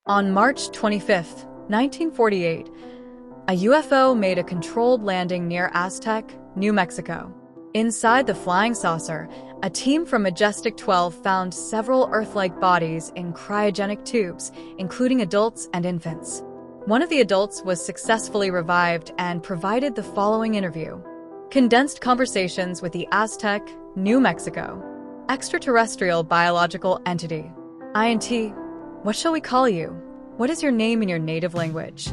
On March 25, 1948, a UFO made a controlled landing near Aztec, New Mexico. Inside the flying saucer, a team from Majestic 12 found several Earth-like bodies in cryogenic tubes, including adults and infants. One of the adults was successfully revived and provided the following interview. Condensed conversations with the Aztec, New Mexico. Extraterrestrial biological entity. INT. What shall we call you? What is your name in your native language?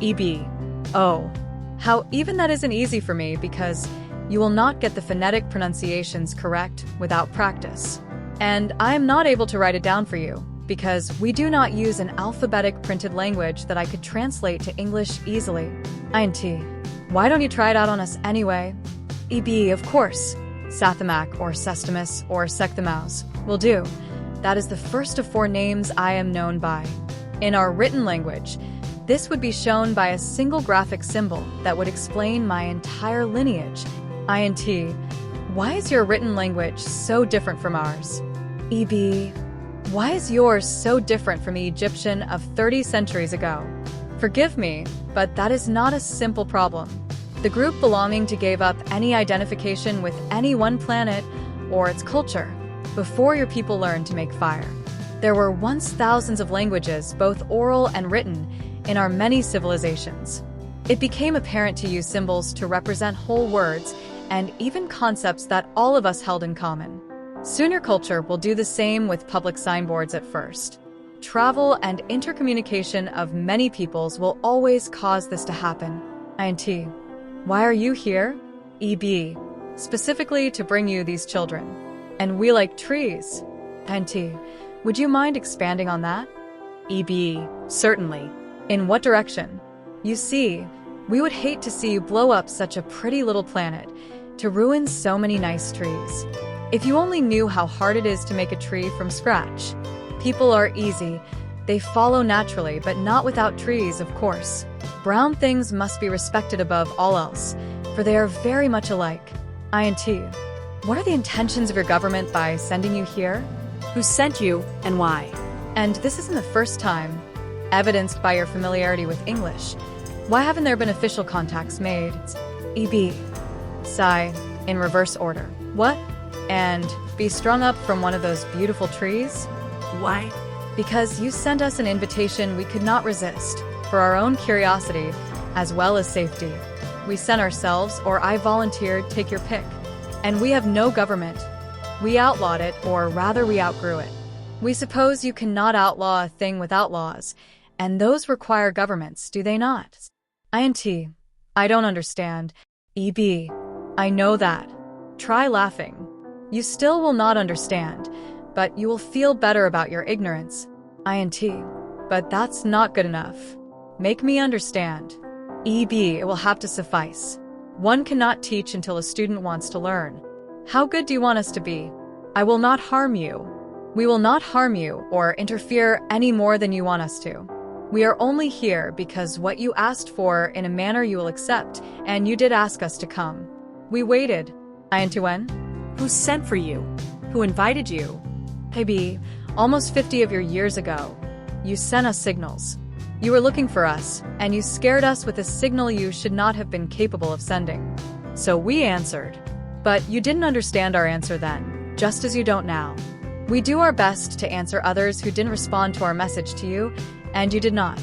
EBE. Oh. How even that isn't easy for me because you will not get the phonetic pronunciations correct without practice. And I am not able to write it down for you because we do not use an alphabetic printed language that I could translate to English easily. INT. Why don't you try it out on us anyway? EBE, of course. Sathamak or Sestimus or Secthamouse will do. That is the first of 4 names I am known by. In our written language, this would be shown by a single graphic symbol that would explain my entire lineage. INT. Why is your written language so different from ours? EBE. Why is yours so different from the Egyptian of 30 centuries ago? Forgive me, but that is not a simple problem. The group belonging to gave up any identification with any one planet or its culture before your people learned to make fire. There were once thousands of languages, both oral and written, in our many civilizations. It became apparent to use symbols to represent whole words and even concepts that all of us held in common. Soon your culture will do the same with public signboards at first. Travel and intercommunication of many peoples will always cause this to happen. INT. Why are you here? EBE. Specifically to bring you these children. And we like trees. INT. Would you mind expanding on that? EBE. Certainly. In what direction? You see, we would hate to see you blow up such a pretty little planet to ruin so many nice trees. If you only knew how hard it is to make a tree from scratch. People are easy. They follow naturally, but not without trees, of course. Brown things must be respected above all else, for they are very much alike. INT. What are the intentions of your government by sending you here? Who sent you and why? And this isn't the first time, evidenced by your familiarity with English. Why haven't there been official contacts made? EBE. Sigh, in reverse order. What? And be strung up from one of those beautiful trees? Why? Because you sent us an invitation we could not resist, for our own curiosity, as well as safety. We sent ourselves, or I volunteered, take your pick. And we have no government. We outlawed it, or rather we outgrew it. We suppose you cannot outlaw a thing without laws, and those require governments, do they not? INT. I don't understand. EBE. I know that. Try laughing. You still will not understand, but you will feel better about your ignorance. INT. But that's not good enough. Make me understand. EBE. It will have to suffice. One cannot teach until a student wants to learn. How good do you want us to be? I will not harm you. We will not harm you or interfere any more than you want us to. We are only here because what you asked for in a manner you will accept, and you did ask us to come. We waited. INT. When? Who sent for you? Who invited you? EBE, almost 50 of your years ago, you sent us signals. You were looking for us, and you scared us with a signal you should not have been capable of sending. So we answered. But you didn't understand our answer then, just as you don't now. We do our best to answer others who didn't respond to our message to you, and you did not.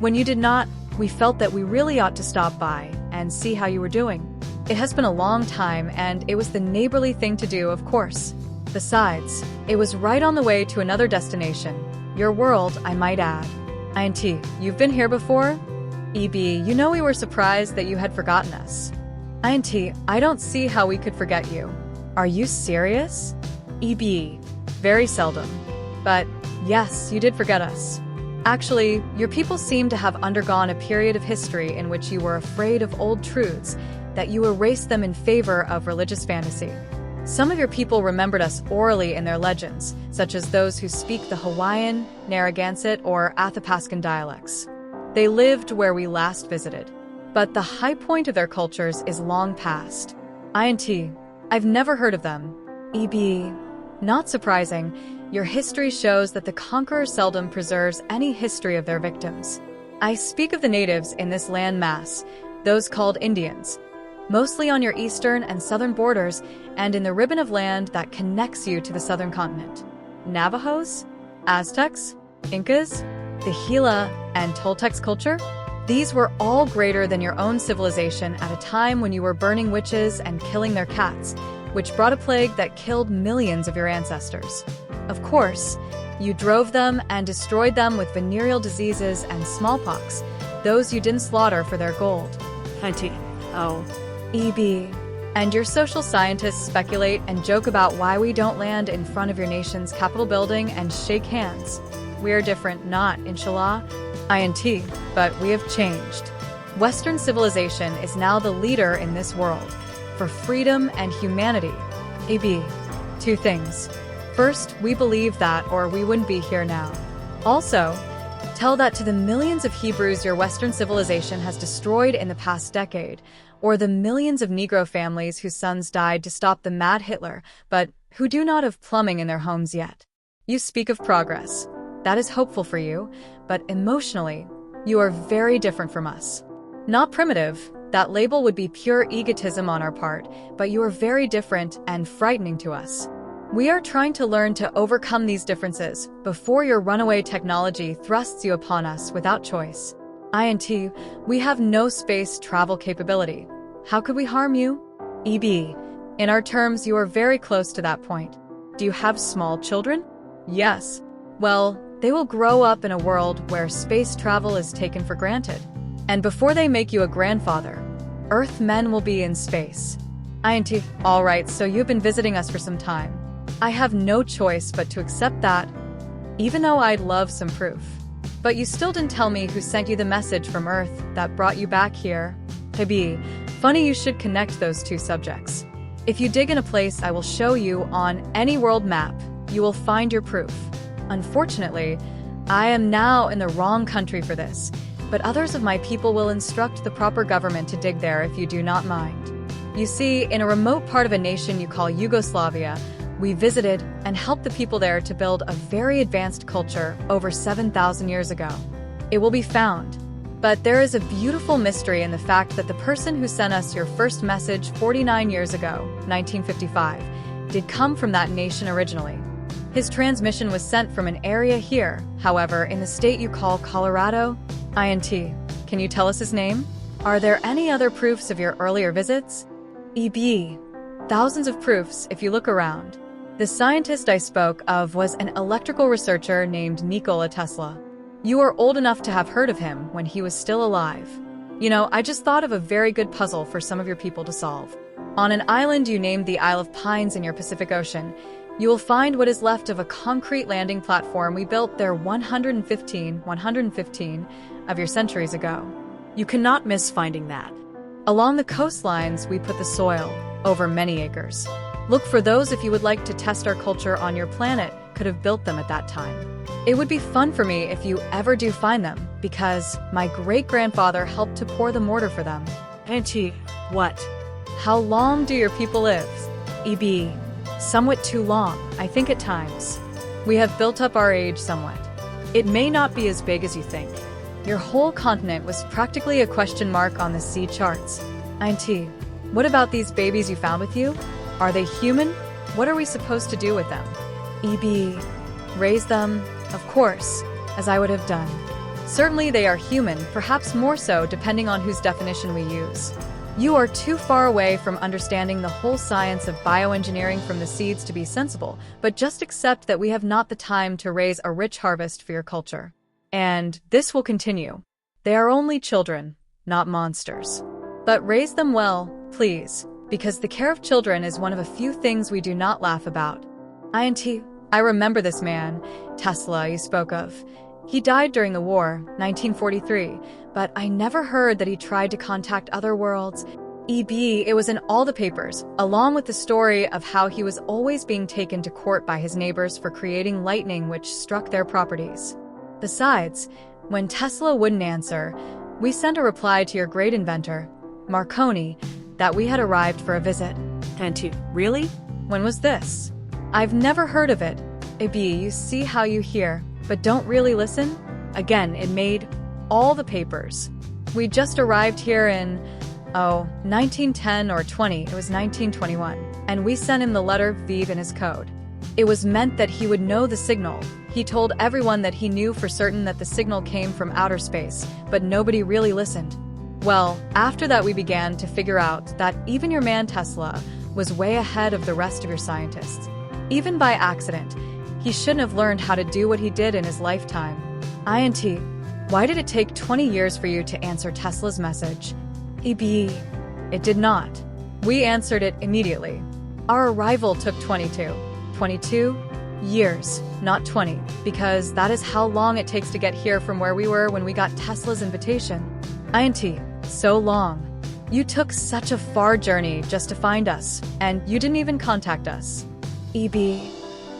When you did not, we felt that we really ought to stop by and see how you were doing. It has been a long time, and it was the neighborly thing to do, of course. Besides, it was right on the way to another destination. Your world, I might add. INT. You've been here before? EBE. You know we were surprised that you had forgotten us. INT. I don't see how we could forget you. Are you serious? EBE. Very seldom. But, yes, you did forget us. Actually, your people seem to have undergone a period of history in which you were afraid of old truths, that you erased them in favor of religious fantasy. Some of your people remembered us orally in their legends, such as those who speak the Hawaiian, Narragansett, or Athapascan dialects. They lived where we last visited. But the high point of their cultures is long past. INT. I've never heard of them. EBE. Not surprising. Your history shows that the conqueror seldom preserves any history of their victims. I speak of the natives in this land mass, those called Indians, mostly on your eastern and southern borders and in the ribbon of land that connects you to the southern continent. Navajos, Aztecs, Incas, the Gila, and Toltecs culture? These were all greater than your own civilization at a time when you were burning witches and killing their cats, which brought a plague that killed millions of your ancestors. Of course, you drove them and destroyed them with venereal diseases and smallpox, those you didn't slaughter for their gold. EBE. And your social scientists speculate and joke about why we don't land in front of your nation's Capitol building and shake hands. We are different, not, inshallah, INT, but we have changed. Western civilization is now the leader in this world, for freedom and humanity. EBE. 2 things. First, we believe that or we wouldn't be here now. Also, tell that to the millions of Hebrews your Western civilization has destroyed in the past decade, or the millions of Negro families whose sons died to stop the mad Hitler, but who do not have plumbing in their homes yet. You speak of progress. That is hopeful for you, but emotionally, you are very different from us. Not primitive, that label would be pure egotism on our part, but you are very different and frightening to us. We are trying to learn to overcome these differences before your runaway technology thrusts you upon us without choice. INT, we have no space travel capability. How could we harm you? EBE. In our terms, you are very close to that point. Do you have small children? Yes. Well, they will grow up in a world where space travel is taken for granted. And before they make you a grandfather, Earth men will be in space. INT. All right, so you've been visiting us for some time. I have no choice but to accept that, even though I'd love some proof. But you still didn't tell me who sent you the message from Earth that brought you back here. EBE. Funny you should connect those 2 subjects. If you dig in a place I will show you on any world map, you will find your proof. Unfortunately, I am now in the wrong country for this, but others of my people will instruct the proper government to dig there if you do not mind. You see, in a remote part of a nation you call Yugoslavia, we visited and helped the people there to build a very advanced culture over 7,000 years ago. It will be found. But there is a beautiful mystery in the fact that the person who sent us your first message 49 years ago, 1955, did come from that nation originally. His transmission was sent from an area here, however, in the state you call Colorado. INT. Can you tell us his name? Are there any other proofs of your earlier visits? EBE. Thousands of proofs if you look around. The scientist I spoke of was an electrical researcher named Nikola Tesla. You are old enough to have heard of him when he was still alive. You know, I just thought of a very good puzzle for some of your people to solve. On an island you named the Isle of Pines in your Pacific Ocean, you will find what is left of a concrete landing platform we built there 115 of your centuries ago. You cannot miss finding that. Along the coastlines, we put the soil, over many acres. Look for those if you would like to test our culture on your planet, could have built them at that time. It would be fun for me if you ever do find them, because my great-grandfather helped to pour the mortar for them. Auntie, what? How long do your people live? EBE. Somewhat too long, I think at times. We have built up our age somewhat. It may not be as big as you think. Your whole continent was practically a question mark on the sea charts. Auntie, what about these babies you found with you? Are they human? What are we supposed to do with them? EBE. Raise them, of course, as I would have done. Certainly they are human, perhaps more so depending on whose definition we use. You are too far away from understanding the whole science of bioengineering from the seeds to be sensible, but just accept that we have not the time to raise a rich harvest for your culture. And this will continue. They are only children, not monsters. But raise them well, please, because the care of children is one of a few things we do not laugh about. INT, I remember this man, Tesla, you spoke of. He died during the war, 1943, but I never heard that he tried to contact other worlds. EBE, it was in all the papers, along with the story of how he was always being taken to court by his neighbors for creating lightning which struck their properties. Besides, when Tesla wouldn't answer, we sent a reply to your great inventor, Marconi, that we had arrived for a visit. Auntie, really? When was this? I've never heard of it. EBE, you see how you hear, but don't really listen? Again, it made all the papers. We just arrived here in, 1910 or 20, it was 1921, and we sent him the letter Vive in his code. It was meant that he would know the signal. He told everyone that he knew for certain that the signal came from outer space, but nobody really listened. Well, after that we began to figure out that even your man Tesla was way ahead of the rest of your scientists. Even by accident, he shouldn't have learned how to do what he did in his lifetime. INT, why did it take 20 years for you to answer Tesla's message? EBE, it did not. We answered it immediately. Our arrival took 22 years, not 20, because that is how long it takes to get here from where we were when we got Tesla's invitation. INT, so long. You took such a far journey just to find us, and you didn't even contact us. EBE,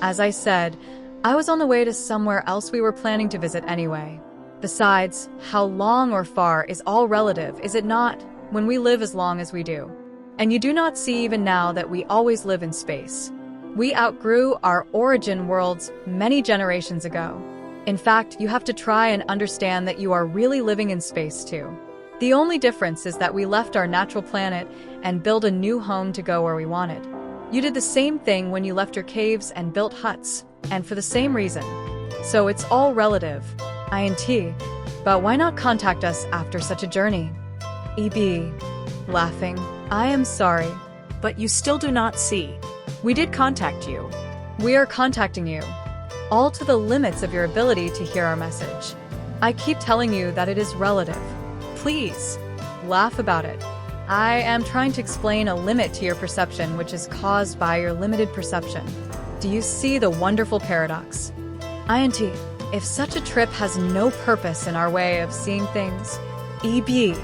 as I said, I was on the way to somewhere else we were planning to visit anyway. Besides, how long or far is all relative, is it not, when we live as long as we do? And you do not see even now that we always live in space. We outgrew our origin worlds many generations ago. In fact, you have to try and understand that you are really living in space too. The only difference is that we left our natural planet and built a new home to go where we wanted. You did the same thing when you left your caves and built huts, and for the same reason. So it's all relative. INT, but why not contact us after such a journey? EBE, laughing, I am sorry. But you still do not see. We did contact you. We are contacting you, all to the limits of your ability to hear our message. I keep telling you that it is relative. Please, laugh about it. I am trying to explain a limit to your perception which is caused by your limited perception. Do you see the wonderful paradox? INT, if such a trip has no purpose in our way of seeing things, EBE,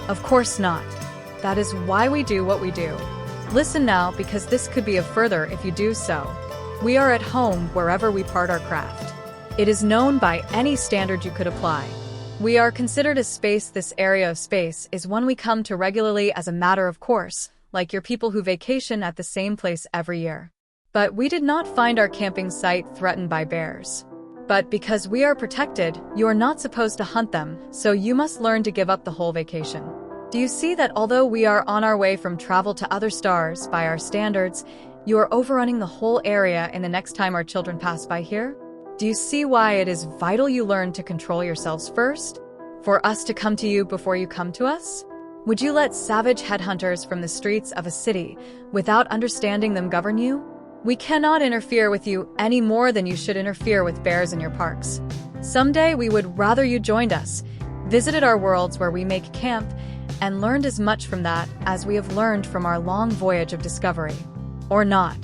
of course not. That is why we do what we do. Listen now, because this could be a further if you do so. We are at home wherever we part our craft. It is known by any standard you could apply. We are considered a space. This area of space is one we come to regularly as a matter of course, like your people who vacation at the same place every year. But we did not find our camping site threatened by bears. But because we are protected, you are not supposed to hunt them, so you must learn to give up the whole vacation. Do you see that although we are on our way from travel to other stars by our standards, you are overrunning the whole area in the next time our children pass by here? Do you see why it is vital you learn to control yourselves first? For us to come to you before you come to us? Would you let savage headhunters from the streets of a city without understanding them govern you? We cannot interfere with you any more than you should interfere with bears in your parks. Someday we would rather you joined us, visited our worlds where we make camp, and learned as much from that as we have learned from our long voyage of discovery. Or not.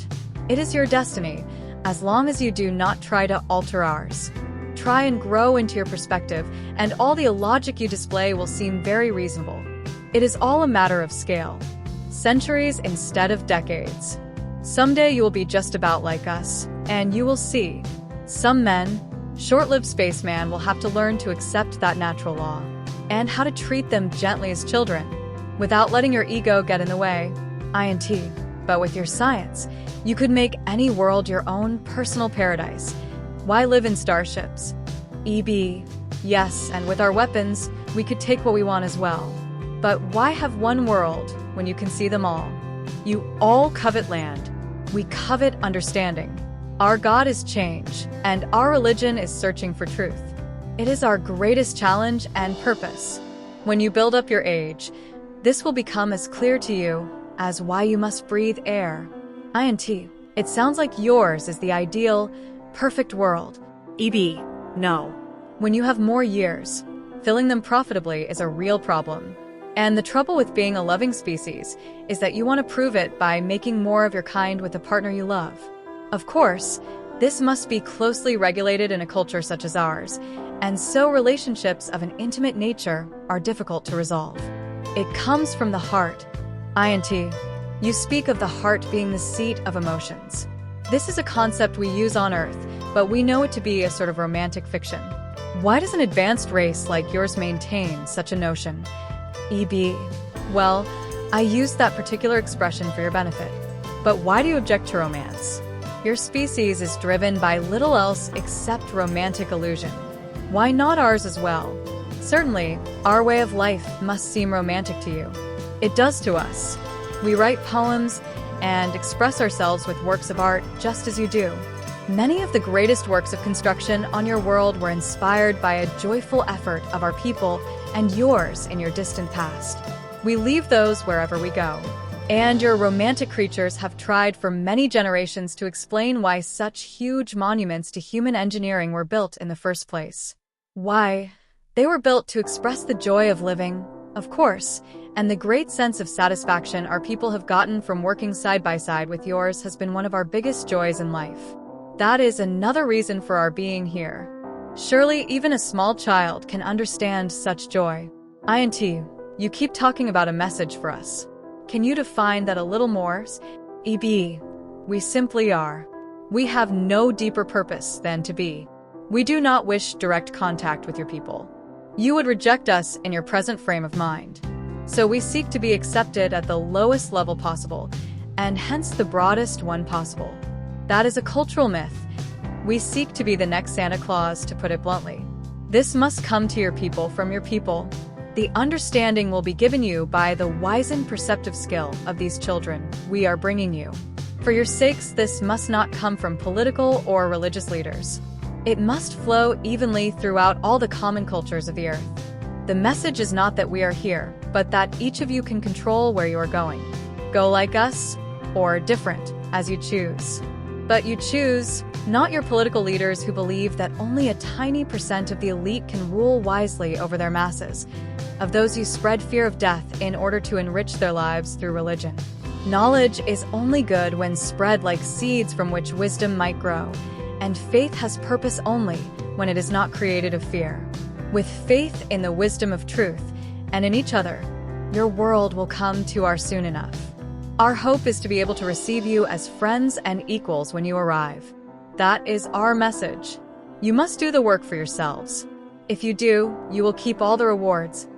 It is your destiny, as long as you do not try to alter ours. Try and grow into your perspective, and all the illogic you display will seem very reasonable. It is all a matter of scale. Centuries instead of decades. Someday you will be just about like us, and you will see. Some men, short-lived spaceman, will have to learn to accept that natural law, and how to treat them gently as children, without letting your ego get in the way. INT. But with your science, you could make any world your own personal paradise. Why live in starships? EBE. Yes, and with our weapons, we could take what we want as well. But why have one world when you can see them all? You all covet land. We covet understanding. Our God is change, and our religion is searching for truth. It is our greatest challenge and purpose. When you build up your age, this will become as clear to you as why you must breathe air. INT. It sounds like yours is the ideal, perfect world. EBE, no. When you have more years, filling them profitably is a real problem. And the trouble with being a loving species is that you want to prove it by making more of your kind with a partner you love. Of course, this must be closely regulated in a culture such as ours, and so relationships of an intimate nature are difficult to resolve. It comes from the heart. INT. You speak of the heart being the seat of emotions. This is a concept we use on Earth, but we know it to be a sort of romantic fiction. Why does an advanced race like yours maintain such a notion? EBE. Well, I used that particular expression for your benefit. But why do you object to romance? Your species is driven by little else except romantic illusion. Why not ours as well? Certainly, our way of life must seem romantic to you. It does to us. We write poems and express ourselves with works of art just as you do. Many of the greatest works of construction on your world were inspired by a joyful effort of our people and yours in your distant past. We leave those wherever we go. And your romantic creatures have tried for many generations to explain why such huge monuments to human engineering were built in the first place. Why? They were built to express the joy of living, of course, and the great sense of satisfaction our people have gotten from working side by side with yours has been one of our biggest joys in life. That is another reason for our being here. Surely even a small child can understand such joy. INT, you keep talking about a message for us. Can you define that a little more? EBE, we simply are. We have no deeper purpose than to be. We do not wish direct contact with your people. You would reject us in your present frame of mind. So we seek to be accepted at the lowest level possible, and hence the broadest one possible. That is a cultural myth. We seek to be the next Santa Claus, to put it bluntly. This must come to your people from your people. The understanding will be given you by the wizened perceptive skill of these children we are bringing you. For your sakes, this must not come from political or religious leaders. It must flow evenly throughout all the common cultures of the earth. The message is not that we are here, but that each of you can control where you are going. Go like us, or different, as you choose. But you choose, not your political leaders who believe that only a tiny percent of the elite can rule wisely over their masses, of those who spread fear of death in order to enrich their lives through religion. Knowledge is only good when spread like seeds from which wisdom might grow, and faith has purpose only when it is not created of fear. With faith in the wisdom of truth and in each other, your world will come to our soon enough. Our hope is to be able to receive you as friends and equals when you arrive. That is our message. You must do the work for yourselves. If you do, you will keep all the rewards.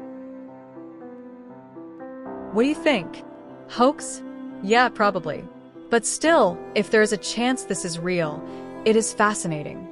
What do you think? Hoax? Yeah, probably. But still, if there is a chance this is real, it is fascinating.